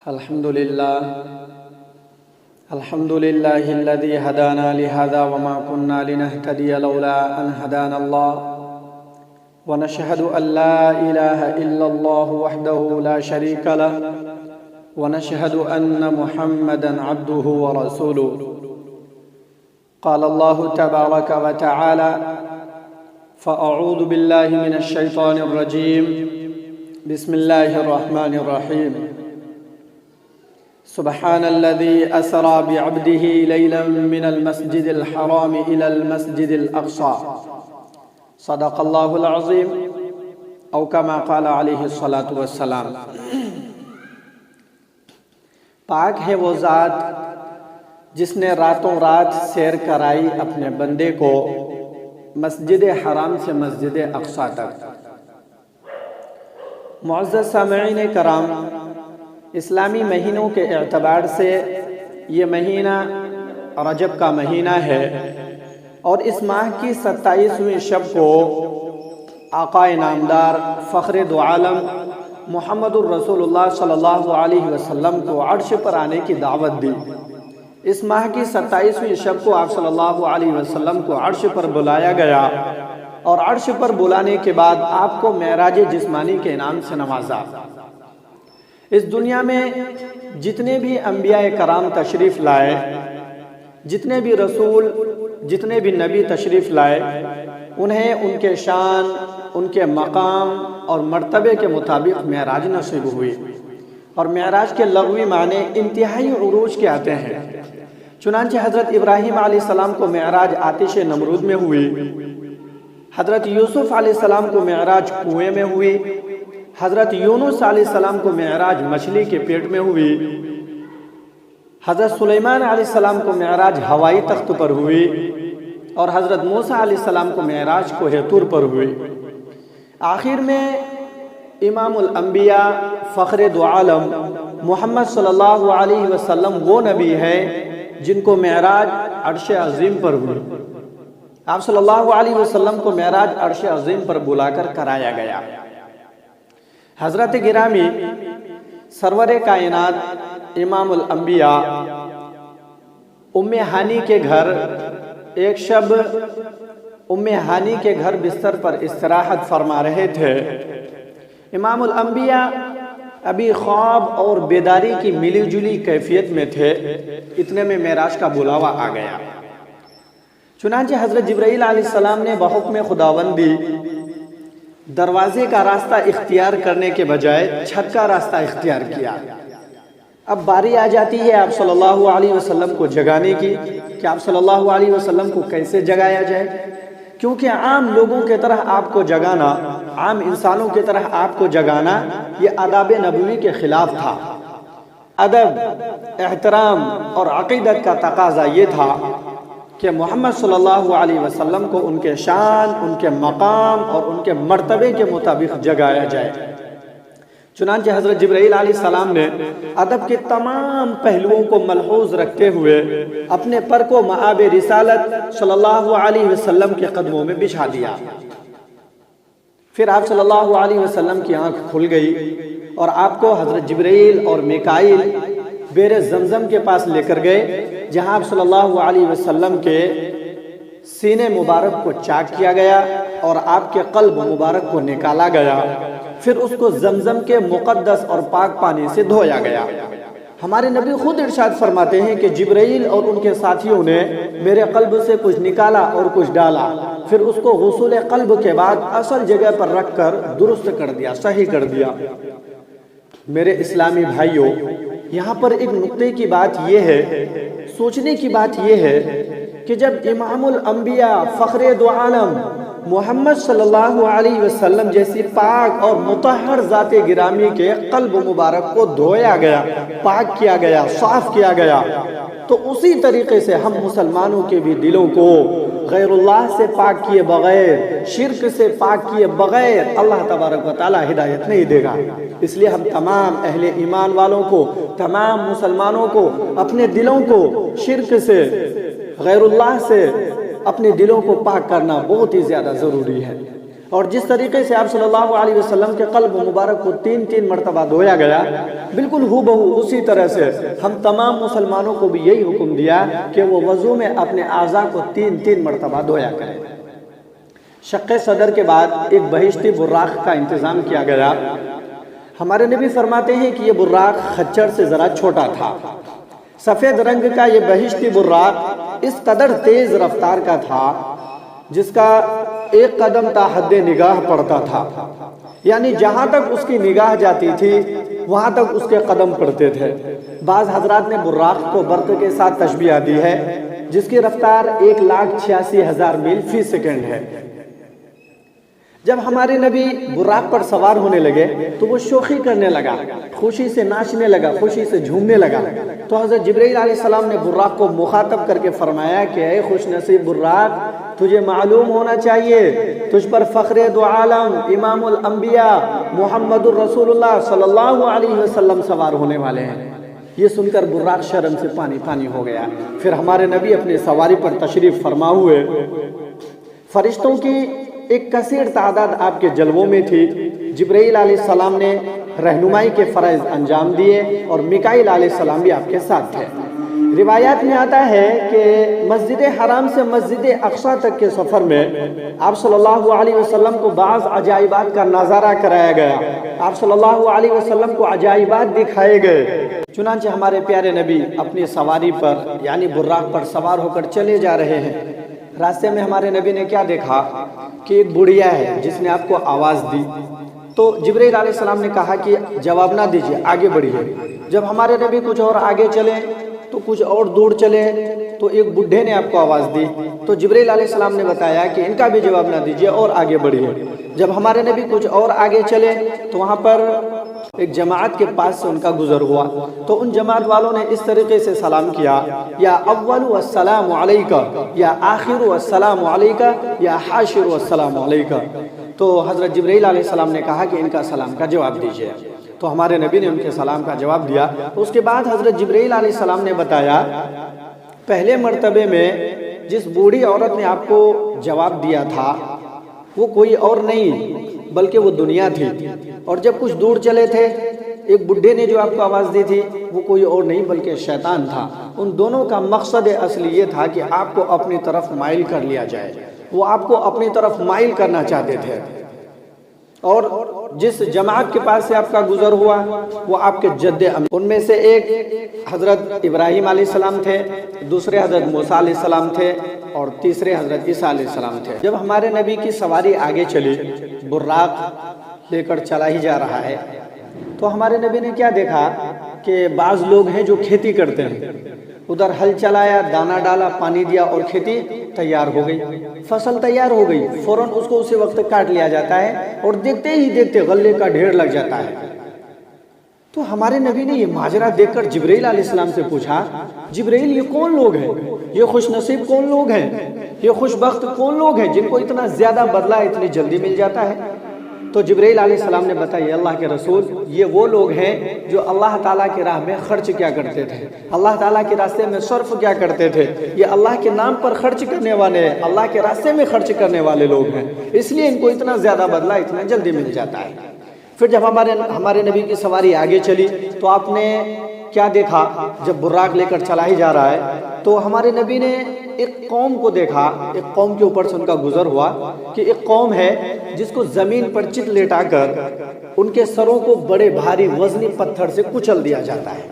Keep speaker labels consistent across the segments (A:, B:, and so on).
A: الحمد لله الذي هدانا لهذا وما كنا لنهتدي لولا أن هدانا الله ونشهد أن لا إله إلا الله وحده لا شريك له ونشهد أن محمدًا عبده ورسوله. قال الله تبارك وتعالى: فأعوذ بالله من الشيطان الرجيم بسم الله الرحمن الرحيم. سبحان الذي أسرى بعبده ليلا من المسجد الحرام إلى المسجد الأقصى صدق الله العظيم أو كما قال عليه الصلاة والسلام. پاک ہے وہ ذات جس نے راتوں رات سیر کرائی اپنے بندے کو مسجد حرام سے مسجد اقصی تک. معزز سامعین کرام، اسلامی مہینوں کے اعتبار سے یہ مہینہ رجب کا مہینہ ہے اور اس ماہ کی 27ویں شب کو آقا نامدار فخر دو عالم محمد الرسول اللہ صلی اللہ علیہ وسلم کو عرش پر آنے کی دعوت دی. اس ماہ کی 27ویں شب کو آپ صلی اللہ علیہ وسلم کو عرش پر بلایا گیا اور عرش پر بلانے کے بعد آپ کو معراج جسمانی کے انعام سے نوازا. اس دنیا میں جتنے بھی انبیاء کرام تشریف لائے، جتنے بھی رسول، جتنے بھی نبی تشریف لائے، انہیں ان کے شان، ان کے مقام اور مرتبے کے مطابق معراج نصیب ہوئی. اور معراج کے لغوی معنی انتہائی عروج کے آتے ہیں. چنانچہ حضرت ابراہیم علیہ السلام کو معراج آتش نمرود میں ہوئی، حضرت یوسف علیہ السلام کو معراج کنویں میں ہوئی، حضرت یونس علیہ السلام کو معراج مچھلی کے پیٹ میں ہوئی، حضرت سلیمان علیہ السلام کو معراج ہوائی تخت پر ہوئی اور حضرت موسیٰ علیہ السلام کو معراج کوہ طور پر ہوئی. آخر میں امام الانبیاء فخر دو عالم محمد صلی اللہ علیہ وسلم وہ نبی ہیں جن کو معراج عرش عظیم پر ہوئی. آپ صلی اللہ علیہ وسلم کو معراج عرش عظیم پر بلا کر کرایا گیا. حضرت گرامی سرور کائنات امام الانبیاء ام ہانی کے گھر ایک شب ام ہانی کے گھر بستر پر استراحت فرما رہے تھے. امام الانبیاء ابھی خواب اور بیداری کی ملی جلی کیفیت میں تھے. اتنے میں معراج کا بلاوا آ گیا. چنانچہ حضرت جبرائیل علیہ السلام نے بحکم خداوندی دروازے کا راستہ اختیار کرنے کے بجائے چھت کا راستہ اختیار کیا. اب باری آ جاتی ہے آپ صلی اللہ علیہ وسلم کو جگانے کی کہ آپ صلی اللہ علیہ وسلم کو کیسے جگایا جائے، کیونکہ عام لوگوں کی طرح آپ کو جگانا، عام انسانوں کی طرح آپ کو جگانا یہ آداب نبوی کے خلاف تھا. ادب، احترام اور عقیدت کا تقاضا یہ تھا کہ محمد صلی اللہ علیہ وسلم کو ان کے شان، ان کے مقام اور ان کے مرتبے کے مطابق جگایا جائے. چنانچہ حضرت جبرائیل علیہ السلام نے ادب کے تمام پہلوؤں کو ملحوظ رکھتے ہوئے اپنے پر کو مآب رسالت صلی اللہ علیہ وسلم کے قدموں میں بچھا دیا. پھر آپ صلی اللہ علیہ وسلم کی آنکھ کھل گئی اور آپ کو حضرت جبرائیل اور میکائیل بیر زمزم کے پاس لے کر گئے، جہاں آپ صلی اللہ علیہ وسلم کے سینے مبارک کو چاک کیا گیا اور آپ کے قلب مبارک کو نکالا گیا. پھر اس کو زمزم کے مقدس اور پاک پانی سے دھویا گیا. ہمارے نبی خود ارشاد فرماتے ہیں کہ جبرائیل اور ان کے ساتھیوں نے میرے قلب سے کچھ نکالا اور کچھ ڈالا، پھر اس کو غسل قلب کے بعد اصل جگہ پر رکھ کر درست کر دیا، صحیح کر دیا. میرے اسلامی بھائیوں، یہاں پر ایک نقطے کی بات یہ ہے، سوچنے کی بات یہ ہے کہ جب امام الانبیاء فخر دو عالم محمد صلی اللہ علیہ وسلم جیسی پاک اور مطہر ذات گرامی کے قلب مبارک کو دھویا گیا، پاک کیا گیا، صاف کیا گیا، تو اسی طریقے سے ہم مسلمانوں کے بھی دلوں کو غیر اللہ سے پاک کیے بغیر، شرک سے پاک کیے بغیر اللہ تبارک و تعالی ہدایت نہیں دے گا. اس لیے ہم تمام اہل ایمان والوں کو، تمام مسلمانوں کو اپنے دلوں کو شرک سے، غیر اللہ سے اپنے دلوں کو پاک کرنا بہت ہی زیادہ ضروری ہے. اور جس طریقے سے آپ صلی اللہ علیہ وسلم کے قلب مبارک کو 3 مرتبہ دھویا گیا، بالکل ہو بہو اسی طرح سے ہم تمام مسلمانوں کو بھی یہی حکم دیا کہ وہ وضو میں اپنے اعضاء کو 3 مرتبہ دھویا کریں۔ شق صدر کے بعد ایک بہشتی براق کا انتظام کیا گیا۔ ہمارے نبی فرماتے ہیں کہ یہ براق خچر سے ذرا چھوٹا تھا۔ سفید رنگ کا یہ بہشتی براق اس قدر تیز رفتار کا تھا جس کا ایک قدم تا حد نگاہ پڑتا تھا، یعنی جہاں تک اس کی نگاہ جاتی تھی وہاں تک اس کے قدم پڑتے تھے۔ بعض حضرات نے براق کو برق کے ساتھ تشبیہ دی ہے جس کی رفتار 1,86,000 میل فی سیکنڈ ہے۔ جب ہمارے نبی براق پر سوار ہونے لگے تو وہ شوخی کرنے لگا، خوشی سے ناچنے لگا، خوشی سے جھومنے لگا۔ تو حضرت جبرائیل علیہ السلام نے براق کو مخاطب کر کے فرمایا کہ اے خوش نصیب براق، تجھے معلوم ہونا چاہیے تجھ پر فخر دو عالم امام الانبیاء محمد الرسول اللہ صلی اللہ علیہ وسلم سوار ہونے والے ہیں۔ یہ سن کر براق شرم سے پانی ہو گیا۔ پھر ہمارے نبی اپنی سواری پر تشریف فرما ہوئے۔ فرشتوں کی ایک کثیر تعداد آپ کے جلووں میں تھی۔ جبرائیل علیہ السلام نے رہنمائی کے فرائض انجام دیے اور میکائیل علیہ السلام بھی آپ کے ساتھ تھے۔ روایات میں آتا ہے کہ مسجد حرام سے مسجد اقصی تک کے سفر میں آپ صلی اللہ علیہ وسلم کو بعض عجائبات کا نظارہ کرایا گیا۔ آپ صلی اللہ علیہ وسلم کو عجائبات دکھائے گئے۔ چنانچہ ہمارے پیارے نبی اپنی سواری پر یعنی براق پر سوار ہو کر چلے جا رہے ہیں۔ راستے میں ہمارے نبی نے کیا دیکھا کہ ایک بڑھیا ہے جس نے آپ کو آواز دی۔ تو جبرائیل علیہ السلام نے کہا کہ جواب نہ دیجیے، آگے بڑھیے۔ جب ہمارے نبی کچھ اور آگے چلے تو کچھ اور دور چلے تو ایک بڈھے نے آپ کو آواز دی۔ تو جبرائیل علیہ السلام نے بتایا کہ ان کا بھی جواب نہ دیجیے اور آگے بڑھیے۔ جب ہمارے نبی کچھ اور آگے چلے تو وہاں پر ایک جماعت کے پاس سے ان کا گزر ہوا تو ان جماعت والوں نے اس طریقے سے سلام کیا، یا اول السلام علیکہ، یا آخر السلام علیکہ، یا حاشر السلام علیکہ۔ تو حضرت جبرائیل علیہ السلام نے کہا کہ ان کا سلام کا جواب دیجیے۔ تو ہمارے نبی نے ان کے سلام کا جواب دیا۔ اس کے بعد حضرت جبرائیل علیہ السلام نے بتایا پہلے مرتبے میں جس بوڑھی عورت نے آپ کو جواب دیا تھا وہ کوئی اور نہیں بلکہ وہ دنیا تھی، اور جب کچھ دور چلے تھے ایک بڈھے نے جو آپ کو آواز دی تھی وہ کوئی اور نہیں بلکہ شیطان تھا۔ ان دونوں کا مقصد اصلی یہ تھا کہ آپ کو اپنی طرف مائل کر لیا جائے، وہ آپ کو اپنی طرف مائل کرنا چاہتے تھے۔ اور جس جماعت کے پاس سے آپ کا گزر ہوا وہ آپ کے جد امین، ان میں سے ایک حضرت ابراہیم علیہ السلام تھے، دوسرے حضرت موسیٰ علیہ السلام تھے، اور تیسرے حضرت عیسیٰ علیہ السلام تھے۔ جب ہمارے نبی کی سواری آگے چلی، براق لے کر چلا ہی جا رہا ہے، تو ہمارے نبی نے کیا دیکھا کہ بعض لوگ ہیں جو کھیتی کرتے ہیں، ادھر ہل چلایا، دانا ڈالا، پانی دیا اور کھیتی تیار ہو گئی، فصل تیار ہو گئی، فوراً اس کو اسی وقت کاٹ لیا جاتا ہے اور دیکھتے ہی دیکھتے غلے کا ڈھیر لگ جاتا ہے۔ تو ہمارے نبی نے یہ ماجرا دیکھ کر جبرائیل علیہ السلام سے پوچھا، جبرائیل یہ کون لوگ ہیں، یہ خوش نصیب کون لوگ ہیں، یہ خوش بخت کون لوگ ہیں جن کو اتنا زیادہ بدلہ اتنی جلدی مل جاتا ہے؟ تو جبرائیل علیہ السلام نے بتایا اللہ کے رسول یہ وہ لوگ ہیں جو اللہ تعالیٰ کی راہ میں خرچ کیا کرتے تھے، اللہ تعالیٰ کے راستے میں صرف کیا کرتے تھے، یہ اللہ کے نام پر خرچ کرنے والے ہیں، اللہ کے راستے میں خرچ کرنے والے لوگ ہیں، اس لیے ان کو اتنا زیادہ بدلہ اتنا جلدی مل جاتا ہے۔ پھر جب ہمارے نبی کی سواری آگے چلی تو آپ نے کیا دیکھا، جب براق لے کر چلا ہی جا رہا ہے تو ہمارے نبی نے ایک قوم کو دیکھا، ایک قوم کے اوپر سے ان کا گزر ہوا کہ ایک قوم ہے جس کو زمین پر چت لیٹا کر ان کے سروں کو بڑے بھاری وزنی پتھر سے کچل دیا جاتا ہے،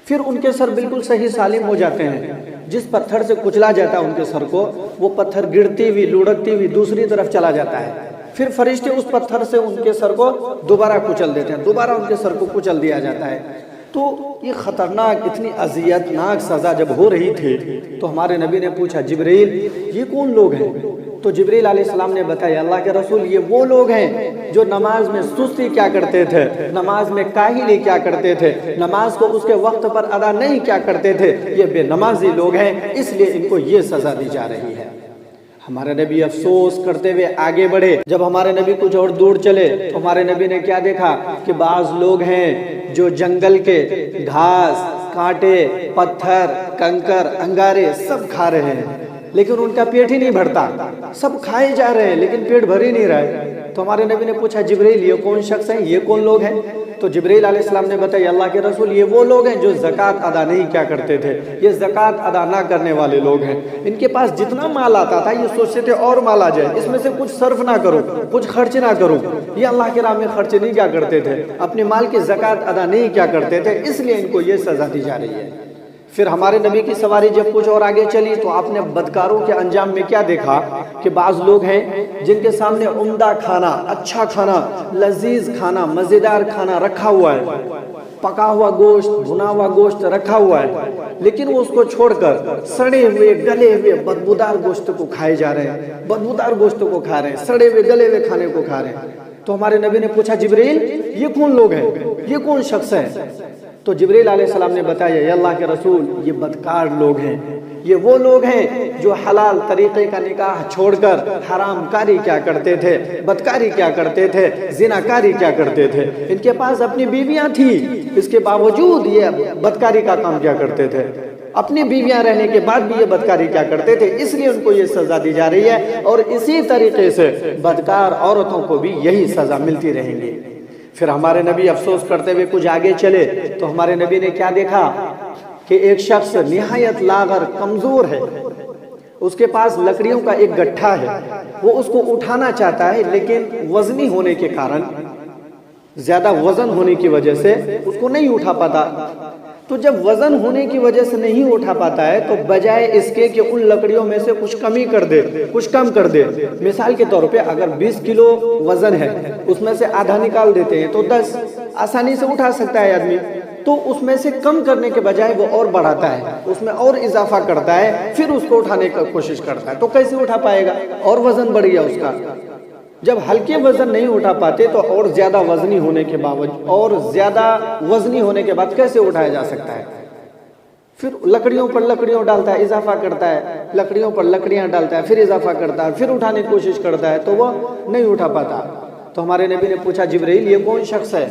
A: پھر ان کے سر بالکل صحیح سالم ہو جاتے ہیں۔ جس پتھر سے کچلا جاتا ہے ان کے سر کو، وہ پتھر گرتی ہوئی لڑکتی ہوئی دوسری طرف چلا جاتا ہے، پھر فرشتے اس پتھر سے ان کے سر کو دوبارہ کچل دیتے ہیں، دوبارہ ان کے سر کو کچل دیا جاتا ہے۔ تو یہ خطرناک اتنی اذیت ناک سزا جب ہو رہی تھی تو ہمارے نبی نے پوچھا جبرائیل یہ کون لوگ ہیں؟ تو جبرائیل علیہ السلام نے بتایا اللہ کے رسول یہ وہ لوگ ہیں جو نماز میں سستی کیا کرتے تھے، نماز میں کاہلی کیا کرتے تھے، نماز کو اس کے وقت پر ادا نہیں کیا کرتے تھے، یہ بے نمازی لوگ ہیں، اس لیے ان کو یہ سزا دی جا رہی ہے۔ ہمارے نبی افسوس کرتے ہوئے آگے بڑھے۔ جب ہمارے نبی کچھ اور دور چلے تو ہمارے نبی نے کیا دیکھا کہ بعض لوگ ہیں جو جنگل کے گھاس، کانٹے، پتھر، کنکر، انگارے سب کھا رہے ہیں، لیکن ان کا پیٹ ہی نہیں بھرتا، سب کھائے جا رہے ہیں لیکن پیٹ بھر ہی نہیں رہا ہے۔ تو ہمارے نبی نے پوچھا جبرائیل یہ کون شخص ہیں، یہ کون لوگ ہیں؟ تو جبرائیل علیہ السلام نے بتایا اللہ کے رسول یہ وہ لوگ ہیں جو زکوٰۃ ادا نہیں کیا کرتے تھے، یہ زکوٰۃ ادا نہ کرنے والے لوگ ہیں۔ ان کے پاس جتنا مال آتا تھا یہ سوچتے تھے اور مال آ جائے، اس میں سے کچھ صرف نہ کرو، کچھ خرچ نہ کرو، یہ اللہ کے راہ میں خرچ نہیں کیا کرتے تھے، اپنے مال کی زکوٰۃ ادا نہیں کیا کرتے تھے، اس لیے ان کو یہ سزا دی جا رہی ہے۔ پھر ہمارے نبی کی سواری جب کچھ اور آگے چلی تو آپ نے بدکاروں کے انجام میں کیا دیکھا کہ بعض لوگ ہیں جن کے سامنے عمدہ کھانا، اچھا کھانا، لذیذ کھانا، مزیدار کھانا رکھا ہوا ہے، پکا ہوا گوشت، بھنا ہوا گوشت رکھا ہوا ہے، لیکن وہ اس کو چھوڑ کر سڑے ہوئے گلے ہوئے بدبودار گوشت کو کھائے جا رہے ہیں، بدبودار گوشت کو کھا رہے ہیں، سڑے ہوئے گلے ہوئے کھانے کو کھا رہے ہیں۔ تو ہمارے نبی نے پوچھا جبرائیل یہ کون لوگ ہیں، یہ کون شخص ہے؟ تو جبرائیل علیہ السلام نے بتایا یا اللہ کے رسول یہ بدکار لوگ ہیں، یہ وہ لوگ ہیں جو حلال طریقے کا نکاح چھوڑ کر حرام کاری کیا کرتے تھے، بدکاری کیا کرتے تھے، زنا کاری کیا کرتے تھے۔ ان کے پاس اپنی بیویاں تھیں، اس کے باوجود یہ بدکاری کا کام کیا کرتے تھے، اپنی بیویاں رہنے کے بعد بھی یہ بدکاری کیا کرتے تھے، اس لیے ان کو یہ سزا دی جا رہی ہے، اور اسی طریقے سے بدکار عورتوں کو بھی یہی سزا ملتی رہیں گی۔ پھر ہمارے نبی افسوس کرتے ہوئے کچھ آگے چلے تو ہمارے نبی نے کیا دیکھا کہ ایک شخص نہایت لاغر کمزور ہے، اس کے پاس لکڑیوں کا ایک گٹھا ہے، وہ اس کو اٹھانا چاہتا ہے لیکن وزنی ہونے کے کارن، زیادہ وزن ہونے کی وجہ سے اس کو نہیں اٹھا پاتا۔ تو جب وزن ہونے کی وجہ سے نہیں اٹھا پاتا ہے تو بجائے اس کے کہ ان لکڑیوں میں سے کچھ کمی کر دے، کچھ کم کر دے، مثال کے طور پہ اگر 20 کلو وزن ہے اس میں سے آدھا نکال دیتے ہیں تو 10 آسانی سے اٹھا سکتا ہے آدمی، تو اس میں سے کم کرنے کے بجائے وہ اور بڑھاتا ہے، اس میں اور اضافہ کرتا ہے، پھر اس کو اٹھانے کی کوشش کرتا ہے، تو کیسے اٹھا پائے گا؟ اور وزن بڑھ گیا اس کا۔ جب ہلکے وزن نہیں اٹھا پاتے تو اور زیادہ وزنی ہونے کے باوجود، اور زیادہ وزنی ہونے کے بعد کیسے اٹھایا جا سکتا ہے؟ پھر لکڑیوں پر لکڑیوں ڈالتا ہے، اضافہ کرتا ہے، لکڑیوں پر لکڑیاں ڈالتا ہے، پھر اضافہ کرتا ہے، پھر اٹھانے کی کوشش کرتا ہے تو وہ نہیں اٹھا پاتا۔ تو ہمارے نبی نے پوچھا جبرائیل یہ کون شخص ہے؟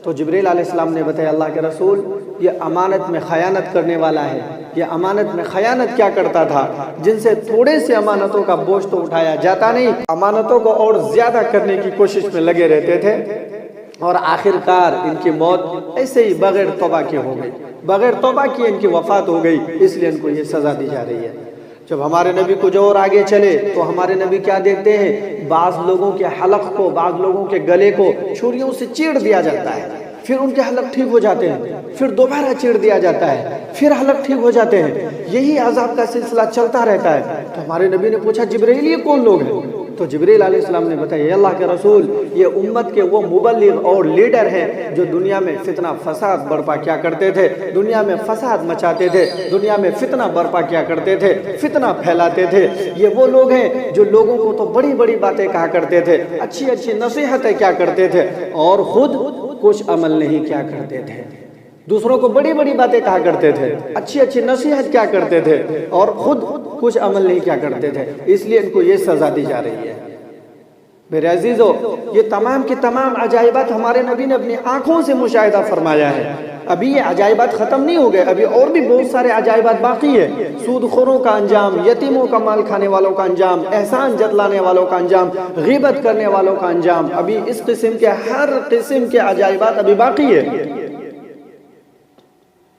A: تو جبرائیل علیہ السلام نے بتایا اللہ کے رسول یہ امانت میں خیانت کرنے والا ہے۔ یہ امانت میں خیانت کیا کرتا تھا؟ جن سے تھوڑے سے امانتوں کا بوجھ تو اٹھایا جاتا نہیں، امانتوں کو اور زیادہ کرنے کی کوشش میں لگے رہتے تھے، اور آخر کار ان کی موت ایسے ہی بغیر توبہ کے ہو گئی، بغیر توبہ کی ان کی وفات ہو گئی، اس لیے ان کو یہ سزا دی جا رہی ہے۔ جب ہمارے نبی کچھ اور آگے چلے تو ہمارے نبی کیا دیکھتے ہیں؟ بعض لوگوں کے حلق کو، بعض لوگوں کے گلے کو چھریوں سے چیڑ دیا جاتا ہے، پھر ان کے حلق ٹھیک ہو جاتے ہیں، پھر دوبارہ چیڑ دیا جاتا ہے، پھر حلق ٹھیک ہو جاتے ہیں، یہی عذاب کا سلسلہ چلتا رہتا ہے۔ تو ہمارے نبی نے پوچھا جبرائیل یہ کون لوگ ہیں؟ تو جبرائیل علیہ السلام نے بتایا اللہ کے رسول یہ امت کے وہ مبلغ اور لیڈر ہیں جو دنیا میں فتنہ فساد برپا کیا کرتے تھے، دنیا میں فساد مچاتے تھے، دنیا میں فتنہ برپا کیا کرتے تھے، فتنہ پھیلاتے تھے۔ یہ وہ لوگ ہیں جو لوگوں کو تو بڑی بڑی باتیں کہا کرتے تھے، اچھی اچھی نصیحتیں کیا کرتے تھے، اور خود کچھ عمل نہیں کیا کرتے تھے۔ دوسروں کو بڑی بڑی باتیں کہا کرتے تھے، اچھی اچھی نصیحت کیا کرتے تھے، اور خود کچھ عمل نہیں کیا کرتے تھے، اس لیے ان کو یہ سزا دی جا رہی ہے۔ میرے عزیزو، یہ تمام کی تمام عجائبات ہمارے نبی نے اپنی آنکھوں سے مشاہدہ فرمایا ہے۔ ابھی یہ عجائبات ختم نہیں ہو گئے، ابھی اور بھی بہت سارے عجائبات باقی ہیں۔ سود خوروں کا انجام، یتیموں کا مال کھانے والوں کا انجام، احسان جتلانے والوں کا انجام، غیبت کرنے والوں کا انجام، ابھی اس قسم کے ہر قسم کے عجائبات ابھی باقی ہے،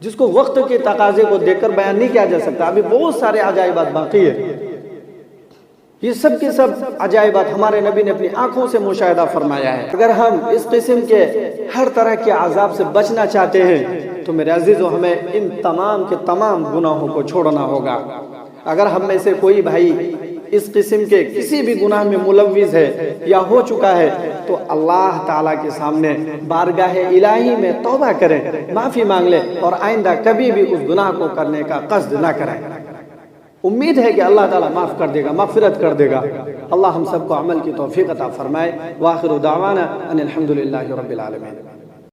A: جس کو وقت کے تقاضے کو دیکھ کر بیان نہیں کیا جا سکتا۔ ابھی بہت سارے عجائبات باقی ہیں۔ یہ سب کے سب عجائبات ہمارے نبی نے اپنی آنکھوں سے مشاہدہ فرمایا ہے۔ اگر ہم اس قسم کے ہر طرح کے عذاب سے بچنا چاہتے ہیں تو میرے عزیزو ہمیں ان تمام کے تمام گناہوں کو چھوڑنا ہوگا۔ اگر ہم میں سے کوئی بھائی اس قسم کے کسی بھی گناہ میں ملوث ہے یا ہو چکا ہے تو اللہ تعالیٰ کے سامنے بارگاہ الہی میں توبہ کریں، معافی مانگ لیں، اور آئندہ کبھی بھی اس گناہ کو کرنے کا قصد نہ کریں۔ امید ہے کہ اللہ تعالیٰ معاف کر دے گا، مغفرت کر دے گا۔ اللہ ہم سب کو عمل کی توفیق عطا فرمائے۔ وآخر دعوانا ان الحمدللہ رب العالمین۔